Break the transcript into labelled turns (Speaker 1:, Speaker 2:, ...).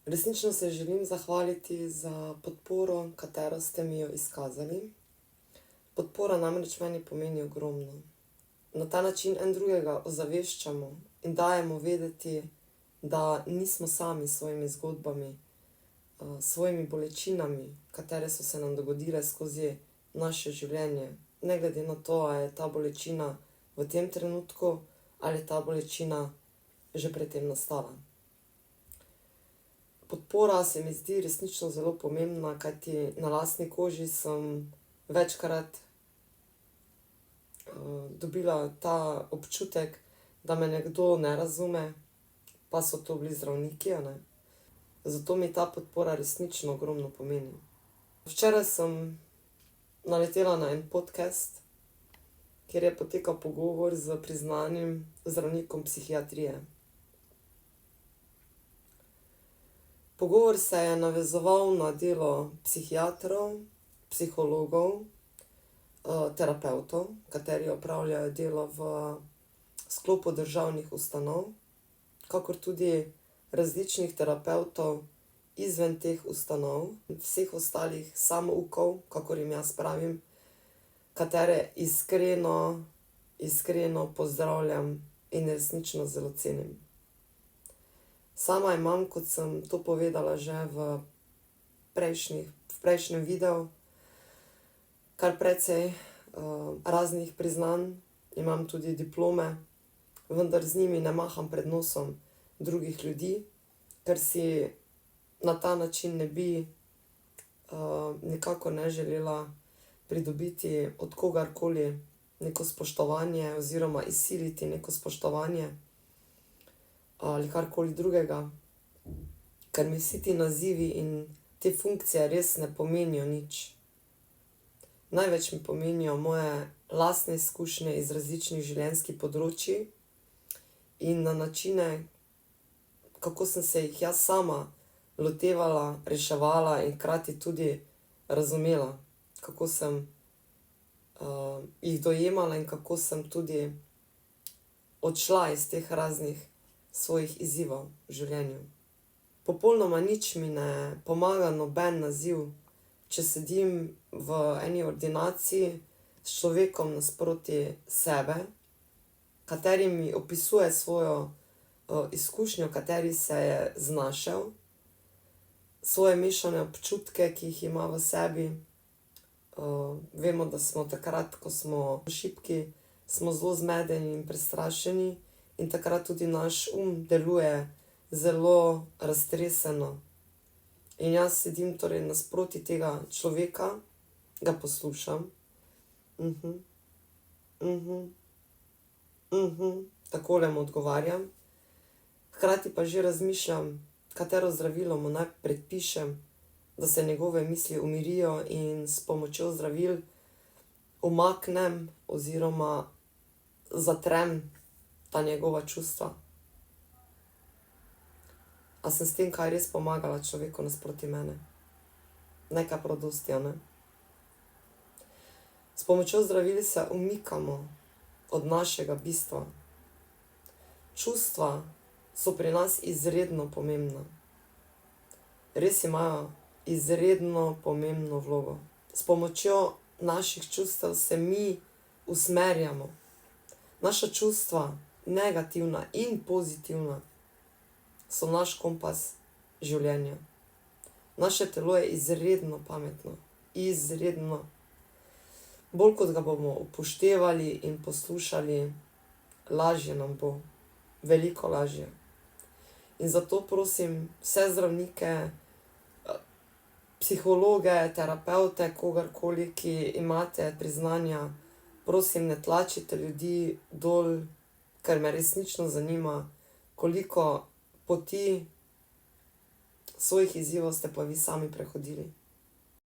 Speaker 1: Resnično se želim zahvaliti za podporo, katero ste mi jo izkazali. Podpora namreč meni pomeni ogromno. Na ta način en drugega ozaveščamo in dajemo vedeti, da nismo sami s svojimi zgodbami, svojimi bolečinami, katere so se nam dogodile skozi naše življenje. Ne glede na to, ali je ta bolečina v tem trenutku ali je ta bolečina že predtem nastala. Podpora se mi zdi resnično zelo pomembna, kajti na lastni koži sem večkrat dobila ta občutek, da me nekdo ne razume, pa so to bili zdravniki, a ne. Zato mi ta podpora resnično ogromno pomeni. Včeraj sem naletela na en podcast, kjer je potekal pogovor s priznanim zdravnikom psihiatrije. Pogovor se je navezoval na delo psihiatrov, psihologov, terapevtov, kateri opravljajo delo v sklopu državnih ustanov, kakor tudi različnih terapevtov izven teh ustanov, vseh ostalih samoukov, kakor jim jaz pravim, katere iskreno pozdravljam in resnično zelo cenim. Sama imam, kot sem to povedala že v prejšnjem videu, kar precej raznih priznanj, imam tudi diplome, vendar z njimi ne maham pred nosom drugih ljudi, ker si na ta način ne bi nikakor ne želela pridobiti od kogarkoli neko spoštovanje oziroma izsiliti neko spoštovanje ali karkoli drugega, ker mi vsi ti nazivi in te funkcije res ne pomenijo nič. Največ mi pomenijo moje lastne izkušnje iz različnih življenjskih področij in na načine, kako sem se jih jaz sama lotevala, reševala in hkrati tudi razumela, kako sem jih dojemala in kako sem tudi odšla iz teh raznih svojih izzivov v življenju. Popolnoma nič mi ne pomaga noben naziv, če sedim v eni ordinaciji s človekom nasproti sebe, kateri mi opisuje svojo izkušnjo, v kateri se je znašel, svoje mešane občutke, ki jih ima v sebi. Vemo, da smo takrat, ko smo šibki, smo zelo zmedeni in prestrašeni in takrat tudi naš deluje zelo raztreseno. In jaz sedim torej nasproti tega človeka, ga poslušam, takole mu odgovarjam, hkrati pa že razmišljam, katero zdravilo mu naj predpišem, da se njegove misli umirijo in s pomočjo zdravil umaknem oziroma zatrem ta njegova čustva. A sem s tem kaj res pomagala človeku nasproti mene? Ne kaj prav dosti, a ne? S pomočjo zdravil se umikamo od našega bistva. Čustva so pri nas izredno pomembna. Res imajo izredno pomembno vlogo. S pomočjo naših čustev se mi usmerjamo. Naša čustva, negativna in pozitivna, so naš kompas življenja. Naše telo je izredno pametno. Izredno. Bolj kot ga bomo upoštevali in poslušali, lažje nam bo. Veliko lažje. In zato prosim vse zdravnike, psihologe, terapevte, kogarkoli, ki imate priznanja, prosim, ne tlačite ljudi dol, ker me resnično zanima, koliko poti svojih izzivov ste pa vi sami prehodili.